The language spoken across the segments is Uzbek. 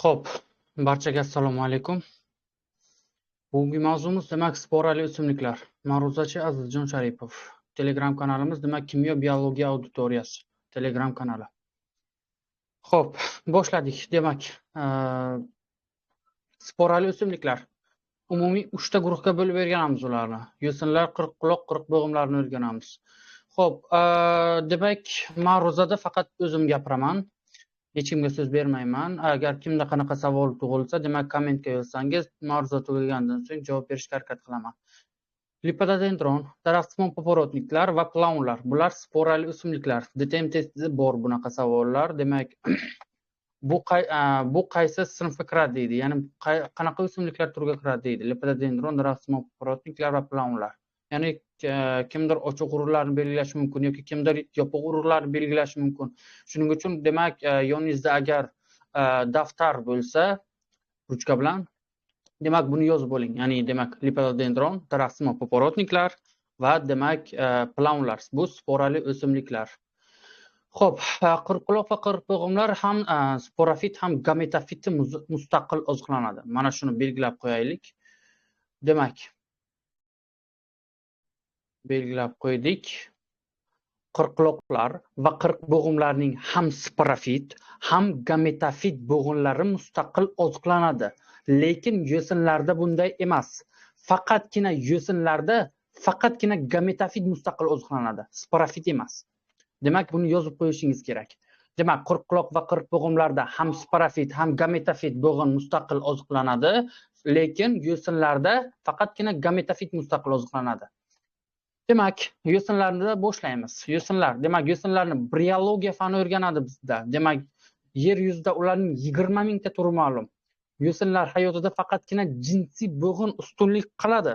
Xo'p, barchaga assalomu alaykum. Bugungi mavzumiz demak sporali o'simliklar. Ma'ruzachi Azizjon Sharipov. Telegram kanalimiz demak Kimyo biologiya auditoriyasi Telegram kanali. Xo'p, boshladik. Demak, sporali o'simliklar. Umumiy 3 ta guruhga bo'lib berganmiz ularni. Yo'sinlar, qirqquloq, qirqbog'imlarni o'rganamiz. Xo'p, demak, ma'ruzada faqat o'zim gapiraman. Hech kimga so'z bermayman. Agar kimda qanaqa savol tug'ilsa, demak kommentga yozsangiz, ma'ruza tugagandan so'ng javob berishga harakat qilaman. Lipodendron, daraxtsimon paparotniklar va plaunlar. Bular sporali o'simliklar. DTM testida bor bunaqa savollar. Demak, bu qaysi sinfga kiradi deydi. Ya'ni qanaqa o'simliklar turiga kiradi deydi. Lipodendron, daraxtsimon paparotniklar va plaunlar. Ya'ni kimdir ochiq urug'larni belgilashi mumkin yoki kimdir yopiq urug'larni belgilashi mumkin. Shuning uchun demak yoningizda agar daftar bo'lsa ruchka bilan demak buni yozib oling. Ya'ni demak lipodendron, daraxtsimon paparotniklar va demak plaunlar bu sporali o'simliklar. Xo'p, qirqquloq va qirqbog'imlar ham sporofit ham gametofitni mustaqil oziqlanadi. Mana shuni belgilab qo'yaylik. Demak, belgilab qo'ydik. Qirqquloqlar va qirqbog'imlarning ham sporofit, ham gametofit bo'g'inlari mustaqil oziqlanadi. Lekin yo'sinlarda bunday emas. Faqatgina gametofit mustaqil oziqlanadi, sporofit emas. Demak, buni yozib qo'yishingiz kerak. Demak, qirqquloq va qirqbog'imlarda ham sporofit, ham gametofit bo'g'in mustaqil oziqlanadi, lekin yo'sinlarda faqatgina gametofit mustaqil oziqlanadi. Demak, yo'sinlarni boshlaymiz. Yo'sinlar, demak, yo'sinlarni biologiya fani o'rganadi bizda. Demak, yer yuzida ularning 20 mingta turi ma'lum. Yo'sinlar hayotida faqatgina jinsiy bo'g'in ustunlik qiladi.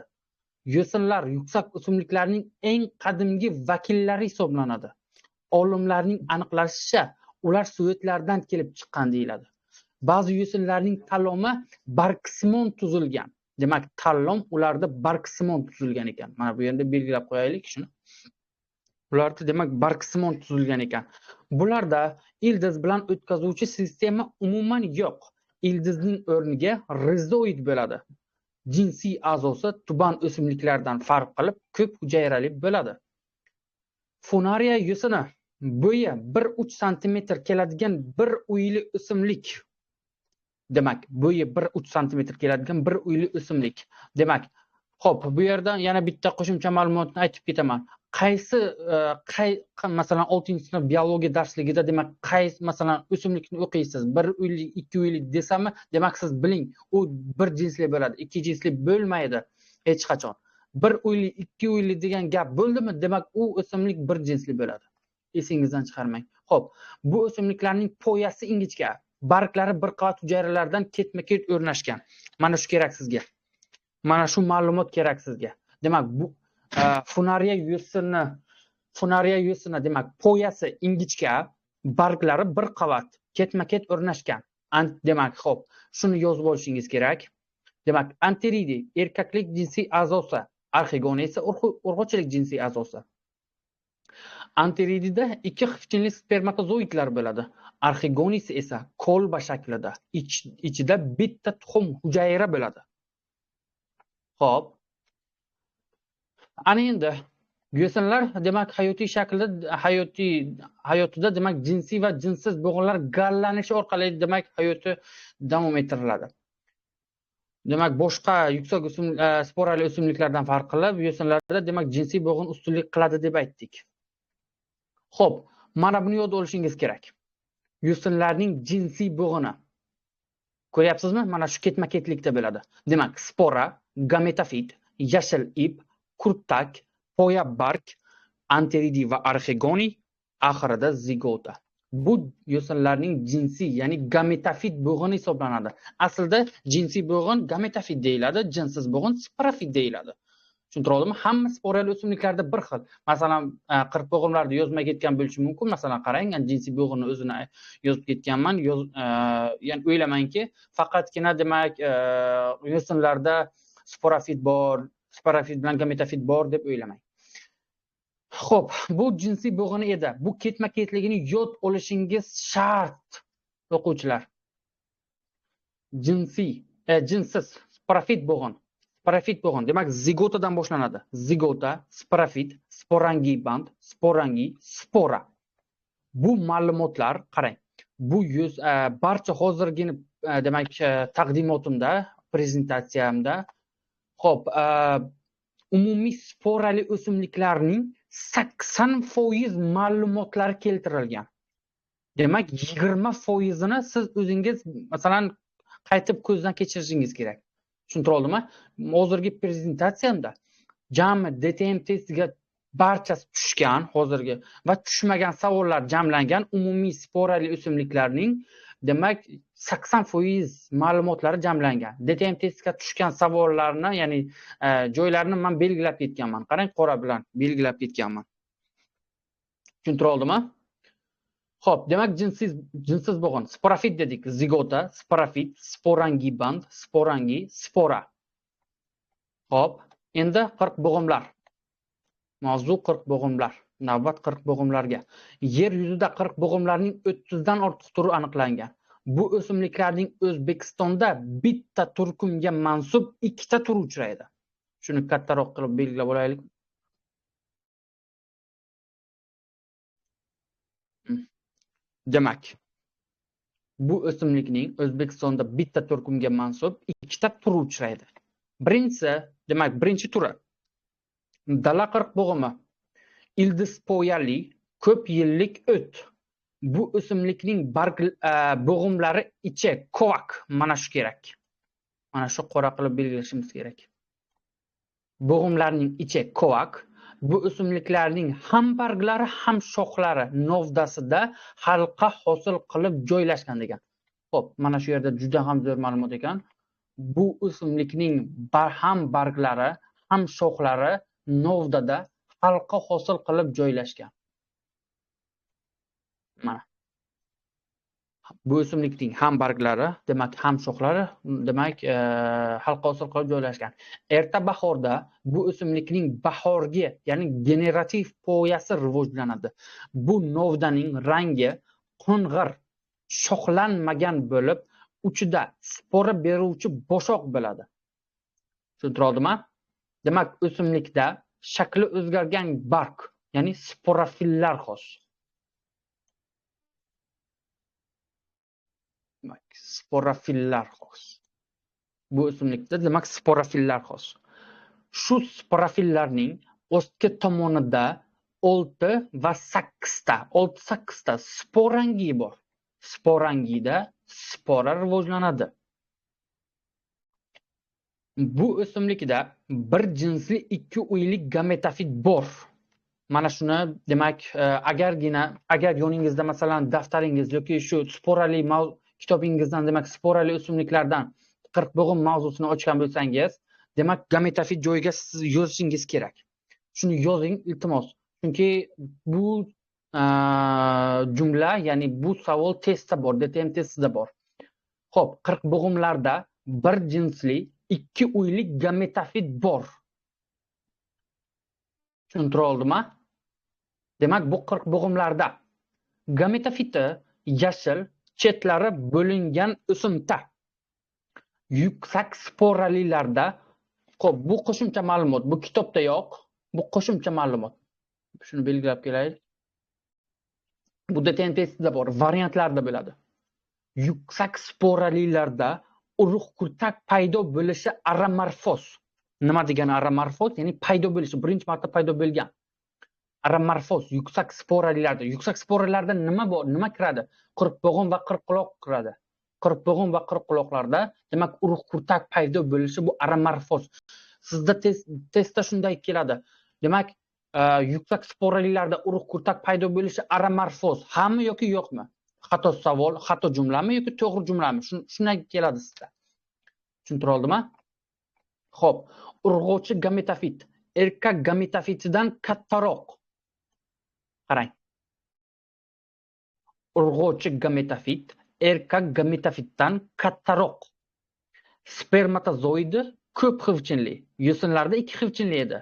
Yo'sinlar yuksak o'simliklarning eng qadimgi vakillari hisoblanadi. Olimlarning aniqlashicha, ular sovetlardan kelib chiqqan deyiladi. Ba'zi yo'sinlarning talomi bargsimon tuzilgan. Demak, tallom ularda bargsimon tuzilgan ekan. Mana bu yerda belgilab qo'yaylik shuni. Ularda demak bargsimon tuzilgan ekan. Bularda ildiz bilan o'tkazuvchi sistema umuman yo'q. Ildizning o'rniga rizoid bo'ladi. Jinsiy a'zosi tuban o'simliklardan farq qilib ko'p hujayrali bo'ladi. Funariya yo'sini bo'yi 1-3 cm keladigan bir uyli o'simlik. Demak, bo'yi 1-3 cm keladigan bir uyli o'simlik. Demak, xo'p, bu yerdan yana bitta qo'shimcha ma'lumotni aytib ketaman. Masalan 6-sinf biologiya darsligida demak qaysi masalan o'simlikni o'qiysiz, 1 uyli, 2 uyli desami, demak siz biling, u bir jinsli bo'ladi, ikki jinsli bo'lmaydi hech qachon. 1 uyli, 2 uyli degan gap bo'ldimi, demak u o'simlik bir jinsli bo'ladi. Esingizdan chiqarmang. Xo'p, bu o'simliklarning poyasi ingichka, barglari bir qavat hujayralardan ketma-ket o'rnashgan. Mana shu kerak sizga. Mana shu ma'lumot kerak sizga. Demak, bu funariya yo'sini demak poyasi ingichka, barglari bir qavat ketma-ket o'rnashgan. Demak, xo'p, shuni yozib olishingiz kerak. Demak, anteridi erkaklik jinsiy a'zosi, arxigoni esa urg'ochilik jinsiy a'zosi. Anteridida ikki xifchinli spermatozoidlar bo'ladi. Arxigonis esa kolba shaklida, ichida bitta tuxum hujayra bo'ladi. Xo'p. Ana endi yo'sinlar demak hayotiy shaklda hayotida demak jinsiy va jinsiz bo'g'inlar gallanishi orqali demak hayoti davom ettiriladi. Demak, boshqa yuksak sporali o'simliklardan farq qilib, yo'sinlarda demak jinsiy bo'g'in ustunlik qiladi deb aytdik. Xo'p, mana buni yodda olishingiz kerak. Yo'sinlarning jinsiy bo'g'ini. Ko'ryapsizmi? Mana shu ketma-ketlikda bo'ladi. Demak, spora, gametofit, yashil ip, kurtak, poya barg, anteridi va arxigoni, oxirida zigota. Bu yo'sinlarning jinsiy, ya'ni gametofit bo'g'ini hisoblanadi. Aslida jinsiy bo'g'in gametofit deyiladi, jinsiz bo'g'in sporofit deyiladi. Tushuntirdimmi? Hamma sporali o'simliklarda bir xil. Masalan, qirqbog'imlarda yozmay ketgan bo'lishi mumkin. Masalan, qarang, jinsiy bo'g'inni o'zini yozib ketganman. Ya'ni o'ylamangki, faqatgina demak yo'sinlarda sporofit bor, sporofit bilan gametofit bor deb o'ylamang. Xo'p, bu jinsiy bo'g'ini edi. Bu ketma-ketligini yod olishingiz shart, o'quvchilar. jinsiz sporafit bo'g'in. Sporafit bo'g'in. Demak, zigotadan boshlanadi. Zigota, sporafit, sporangiy band, sporangiy, spora. Bu ma'lumotlar, qarang. Bu barcha hozirgi demak taqdimotimda, prezentatsiyamda xo'p, umumiy sporali o'simliklarning 80% ma'lumotlari keltirilgan. Demak, 20%ni siz o'zingiz masalan qaytib ko'zdan kechirishingiz kerak. Tushuntira oldimmi? Hozirgi prezentatsiyamda jami DTM testiga barchasi tushgan hozirgi va tushmagan savollar jamlangan umumiy sporali o'simliklarning demak 80% ma'lumotlari jamlangan. DTM testiga tushgan savollarni, ya'ni joylarini men belgilab ketganman. Qarang, qora bilan belgilab ketganman. Tushuntira oldimmi? Xo'p, demak jinsiz bo'g'in. Sporafit dedik, zigota, sporafit, sporangiy band, sporangiy, spora. Xo'p, endi 40 bo'g'imlar. Mavzu 40 bo'g'imlar. Navbat 40 bo'g'imlarga. Yer yuzida 40 bo'g'imlarning 30 dan ortiq turi aniqlangan. Bu o'simliklarning O'zbekistonda bitta turkumga mansub ikkita turi uchraydi. Shuni kattaroq qilib belgilab olaylik. Demak, bu o'simlikning O'zbekistonda bitta turkumga mansub ikkita turi uchraydi. Birinchi turi dala 40 bo'g'imi. Ildiz poyali, ko'p yillik o't. Bu o'simlikning bo'g'imlari ichi kovak, mana shu kerak. Mana shu qora qilib belgilashimiz kerak. Bo'g'imlarning ichi kovak. Bu o'simliklarning ham barglari ham shoxlari novdasida halqa hosil qilib joylashgan degan. Xo'p, mana shu yerda juda ham zo'r ma'lumot ekan. Bu o'simlikning ham barglari ham shoxlari novdada halqa hosil qilib joylashgan. Mana. Bu o'simlikning ham barglari, demak ham shoxlari, demak halqa hosil qilib joylashgan. Erta bahorda bu o'simlikning bahorgi, ya'ni generativ poyasi rivojlanadi. Bu novdaning rangi qo'ng'ir, shoxlanmagan bo'lib, uchida spora beruvchi boshoq bo'ladi. Tushuntira oldimmi? Demak, o'simlikda shakli o'zgargan barg, ya'ni sporafillar xos. Sporafillar xos. Bu o'simlikda demak sporafillar xos. Shu sporafillarning ostki tomonida 6 va 8 ta sporangiy bor. Sporangiyda spora rivojlanadi. Bu o'simlikda bir jinsli 2 uylik gametofit bor. Mana shuni demak agar yoningizda masalan daftaringiz yoki shu sporali kitobingizdan demak sporali o'simliklardan 40 bo'g'im mavzusini ochgan bo'lsangiz, demak gametofit joyiga siz yozishingiz kerak. Shuni yozing iltimos. Chunki bu jumla, ya'ni bu savol testda bor, DTM testida bor. Xo'p, 40 bo'g'imlarda bir jinsli 2 uylik gametofit bor. Tushuntira oldimmi? Demak, bu 40 bo'g'imlarda gametofiti yashil, chetlari bo'lingan o'simta. Yuksak sporalilarda, xo'p, bu qo'shimcha ma'lumot, bu kitobda yo'q, bu qo'shimcha ma'lumot. Shuni belgilab kelaylik. Bu DTM testida bor, variantlarda bo'ladi. Yuksak sporalilarda urug' kurtak paydo bo'lishi aramorfoz. Nima degani aramorfoz? Ya'ni paydo bo'lishi, birinchi marta paydo bo'lgan. Aramorfoz yuksak sporalilarda. Yuksak sporalilarda nima bor? Nima kiradi? Qirqbog'im va qirqquloq kiradi. Qirqbog'im va qirqquloqlarda demak urug' kurtak paydo bo'lishi bu aramorfoz. Sizda testda shunday keladi. Demak, yuksak sporalilarda urug' kurtak paydo bo'lishi aramorfoz. Hammi yoki yo'qmi? Xato savol, xato jumlami yoki to'g'ri jumlami? Shunday keladi sizda. Tushuntira oldimmi? Xo'p, urg'ovchi gametofit erkak gametofitidan kattaroq. Qarang. Urg'ovchi gametofit erkak gametofitdan kattaroq. Spermatozoidi ko'p xivchinli. Yo'sinlarda 2 xivchinli edi.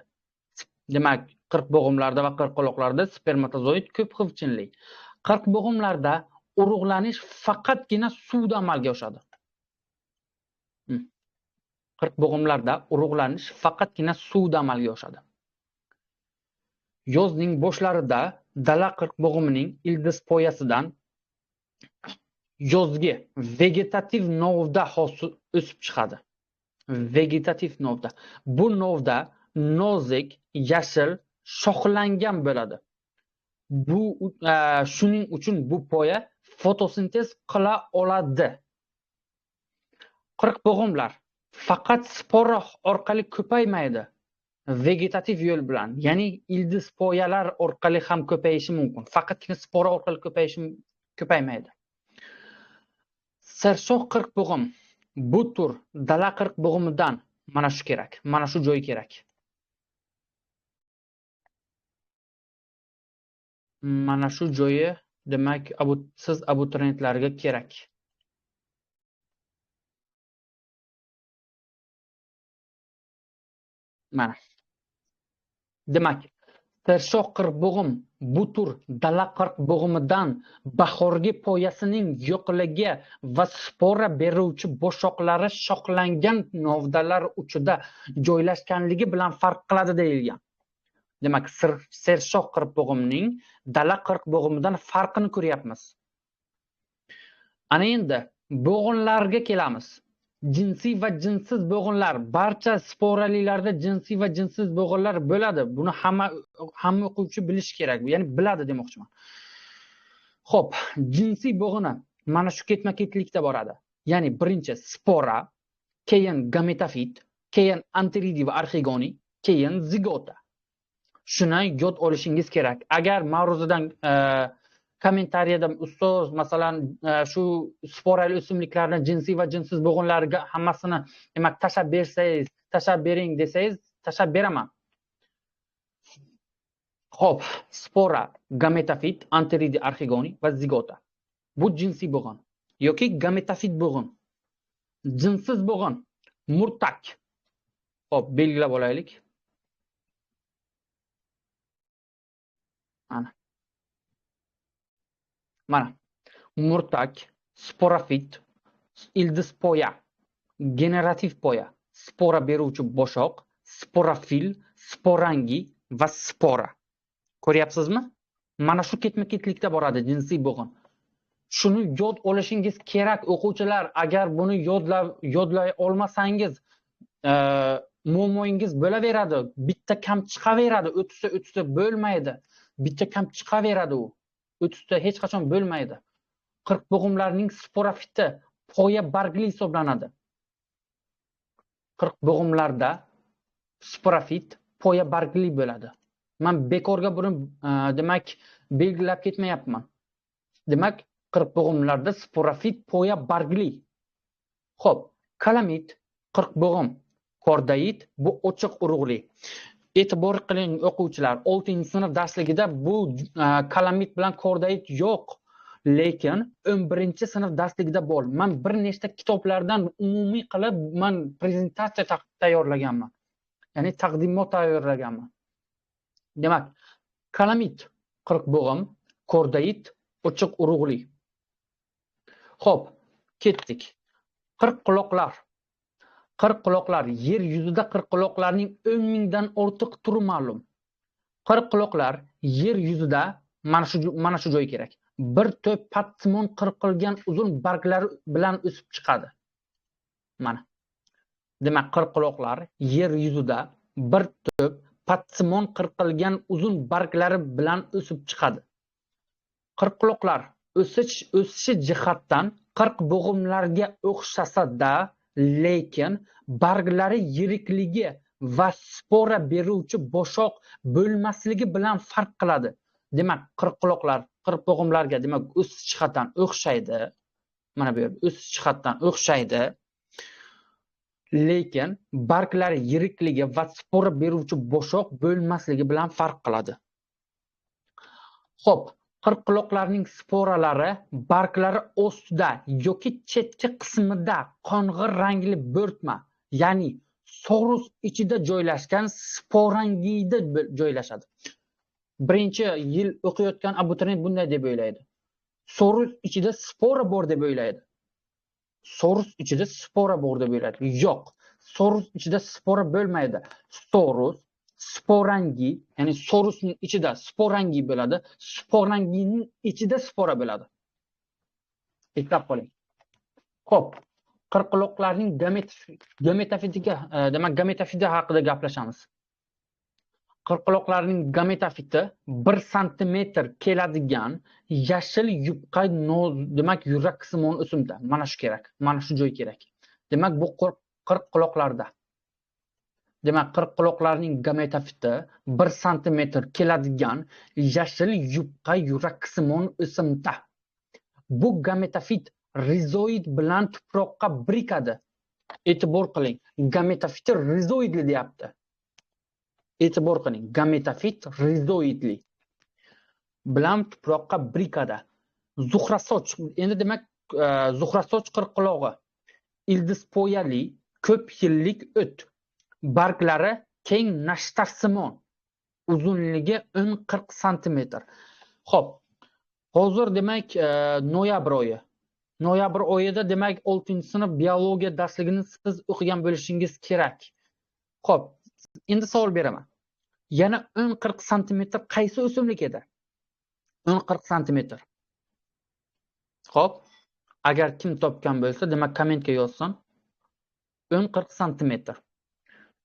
Demak, 40 bo'g'imlarda va qirqquloqlarda spermatozoid ko'p xivchinli. 40 bo'g'imlarda urug'lanish faqatgina suvda amalga oshadi. Qirqbo'g'imlarda urug'lanish faqatgina suvda amalga oshadi. Yozning boshlarida dala qirqbo'g'imining ildiz poyasidan yozgi vegetativ novda hosil o'sib chiqadi. Vegetativ novda. Bu novda nozik, yashil, shoxlangan bo'ladi. Shuning uchun bu poya fotosintez qila oladi. Qirqbo'g'imlar faqat spora orqali ko'paymaydi. Vegetativ yo'l bilan, ya'ni ildiz poyalar orqali ham ko'payishi mumkin. Faqatgina spora orqali ko'paymaydi. Sershox qirqbo'g'im bu tur dala qirqbo'g'imidan mana shu kerak, mana shu joyi kerak. Mana shu joyi, demak, siz abituriyentlarga kerak. Mana. Demak, sershox qirqbo'g'im bu tur dala qirqbo'g'imidan bahorgi poyasining yo'qligi va spora beruvchi boshoqlari shoxlangan novdalar uchida joylashganligi bilan farq qiladi deyilgan. Demak, sershox qirqbo'g'imning dala qirqbo'g'imidan farqini ko'ryapmiz. Ana endi bo'g'inlarga kelamiz. Jinsiy va jinsiz bo'g'inlar, barcha sporalilarda jinsiy va jinsiz bo'g'inlar bo'ladi. Buni hamma o'quvchi bilishi kerak, ya'ni biladi demoqchiman. Xo'p, jinsiy bo'g'ini mana shu ketma-ketlikda boradi. Ya'ni birinchi spora, keyin gametofit, keyin anteridiy va arxigoniy, keyin zigota. Shuni yod olishingiz kerak. Agar ma'ruzadan kommentariyada ustoz masalan shu sporali o'simliklarni jinsiy va jinsiz bo'g'inlariga hammasini demak tashab bersangiz, tashab bering desangiz, tashab beraman. Xo'p, spora, gametofit, anteridiy, arxigoniy va zigota. Bu jinsiy bo'g'in yoki gametofit bo'g'in. Jinsiz bo'g'in murtak. Xo'p, belgilab olaylik. Mana murtak, sporafit, ildiz poya, generativ poya, spora beruvchi boshoq, sporafil, sporangi va spora. Ko'ryapsizmi? Mana shu ketma-ketlikda boradi jinsiy bo'g'in. Shuni yod olishingiz kerak o'quvchilar. Agar buni yodlay olmasangiz, muammoingiz bo'laveradi. Bitta kam chiqaveradi, o'tsa bo'lmaydi. Bitta kam chiqaveradi u. O'tsa hech qachon bo'lmaydi. Qirqbo'g'imlarning sporafiti poya bargli hisoblanadi. Qirqbo'g'imlarda sporafit poya bargli bo'ladi. Men bekorga buni demak belgilab ketmayapman. Demak, qirqbo'g'imlarda sporafit poya bargli. Xo'p, kalamit, qirqbo'g'im, kordait bu ochiq urug'li. E'tibor qiling o'quvchilar, 6-sinf darsligida bu kalamit bilan kordait yo'q, lekin 11-sinf darsligida bor. Men bir nechta kitoblardan umumiy qilib men prezentatsiya tayyorlaganman. Ya'ni taqdimot tayyorlaganman. Demak, kalamit, qirqbo'g'im, kordait, ochiq urug'li. Xo'p, ketdik. Qirqquloqlar. Qirqquloqlar yer yuzida qirqquloqlarning 10 mingdan ortiq turi ma'lum. Qirqquloqlar yer yuzida mana shu joy kerak. Bir to'p patsimon qirqilgan uzun barglari bilan o'sib chiqadi. Mana. Demak, qirqquloqlar yer yuzida bir to'p patsimon qirqilgan uzun barglari bilan o'sib chiqadi. Qirqquloqlar o'sishi jihatdan qirqbo'g'imlarga o'xshasa-da, lekin barglari yirikligi va spora beruvchi boshoq bo'lmasligi bilan farq qiladi. Demak, qirqquloqlar qirqbo'g'imlarga demak o'sish jihatdan o'xshaydi. Mana bu yerda o'sish jihatdan o'xshaydi. Lekin barglari yirikligi va spora beruvchi boshoq bo'lmasligi bilan farq qiladi. Xo'p, qirqquloqlarning sporalari barglari ostida yoki chetki qismida qo'ng'ir rangli bo'rtma, ya'ni sorus ichida joylashgan sporangiyda joylashadi. Birinchi yil o'qiyotgan abituriyent bunday deb o'ylaydi. Sorus ichida spora bor deb o'ylaydi. Sorus ichida spora bor deb o'ylaydi. Yo'q. Sorus ichida spora bo'lmaydi. Sorus sporangi, ya'ni sorusning ichida sporangi bo'ladi. Sporangining ichida spora bo'ladi. Eslab qoling. Xo'p, qirqaloqlarning gametofitiga, demak gametofiti haqida gaplashamiz. Qirqaloqlarning gametofiti 1 santimetr keladigan yashil yupqa demak yuraksimon o'simta. Mana shu kerak. Mana shu joy kerak. Demak bu qirqaloqlarda. Demak qirqaloqlarning gametofiti 1 santimetr keladigan yashil yupqa yuraksimon o'simta. Bu gametofit rizoid bilan tuproqqa birikadi. E'tibor qiling. Gametofiti rizoidli deyapti. E'tibor qiling. Gametofit rizoidli bilan tuproqqa birikadi. Zuhrasoch. Endi demak zuhrasoch qirqalog'i ildizpoyali ko'p yillik o't. Barglari keng nashtarsimon. Uzunligi 10-40 santimetr. Xo'p. Hozir demak noyabr oyi. Noyabr oyida demak 6-sinf biologiya darsligini siz o'qigan bo'lishingiz kerak. Xo'p, endi savol beraman. Yana 10-40 santimetr qaysi o'simlik edi? 10-40 santimetr. Xo'p, agar kim topgan bo'lsa, demak kommentga yozsin. 10-40 santimetr.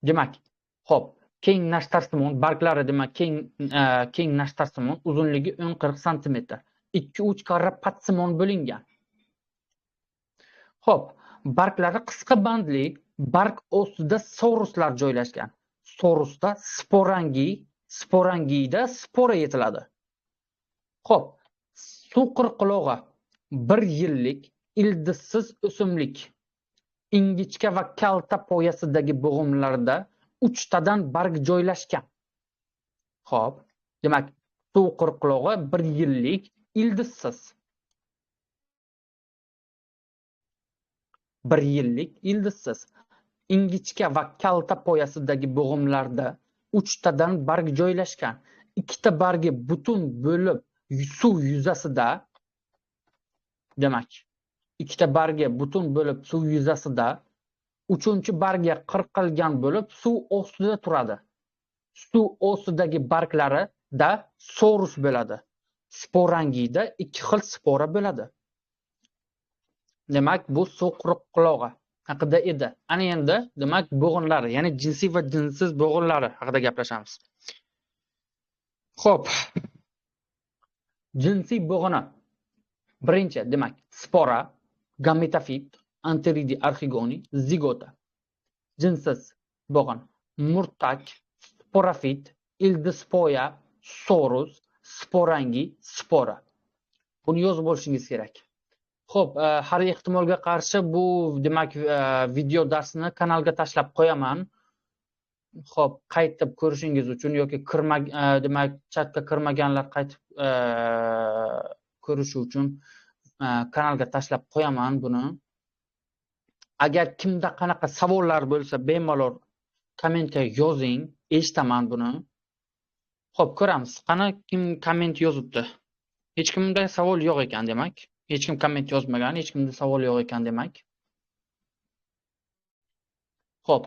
Demak, xo'p, keng nashtarsimon, barglari demak keng nashtarsimon, uzunligi 10-40 santimetr. 2-3 karra patsimon bo'lingan. Xo'p, barglari qisqa bandli, barg ostida soruslar joylashgan. Sorusda sporangida spora yetiladi. Xo'p, suv qirqalog'i 1 yillik ildizsiz o'simlik. Ingichka va kalta poyasidagi bo'g'imlarda 3 tadan barg joylashgan. Xo'p, demak, suv qirqalog'i 1 yillik ildizsiz. 1 yillik ildizsiz. Ingichka va kalta poyasidagi bo'g'imlarda 3 tadan barg joylashgan. 2 ta bargi butun bo'lib suv yuzasida, demak, 2 ta bargi butun bo'lib suv yuzasida, 3-chi bargi qirqilgan bo'lib suv ostida turadi. Suv ostidagi barglarida sorus bo'ladi. Sporangida 2 xil spora bo'ladi. Demak, bu suv qirqalog'i haqida edi. Ana endi demak bo'g'inlari, ya'ni jinsiy va jinsiz bo'g'inlari haqida gaplashamiz. Xo'p. Jinsiy bo'g'ini. Birinchi, demak, spora, gametofit, anteridi archigoni, zigota. Jinsiz bo'g'in: murtak, sporafit, ildizpoya, sorus, sporangi, spora. Buni yozib olishingiz kerak. Xo'p, har ehtimolga qarshi bu demak video darsini kanalga tashlab qo'yaman. Xo'p, qaytib ko'rishingiz uchun yoki demak chatga kirmaganlar qaytib ko'rishi uchun kanalga tashlab qo'yaman buni. Agar kimda qanaqa savollar bo'lsa, bemalol kommentga yozing, eshitaman buni. Xo'p, ko'ramiz. Qani kim komment yozibdi? Hech kimda savol yo'q ekan demak. Hech kim komment yozmagan, hech kimda savol yo'q ekan demak. Xo'p.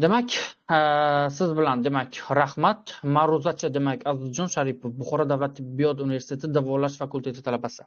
Demak, siz bilan demak rahmat. Ma'ruzachi demak Azizjon Sharipov, Buxoro davlat tibbiyot universiteti davolash fakulteti talabasi.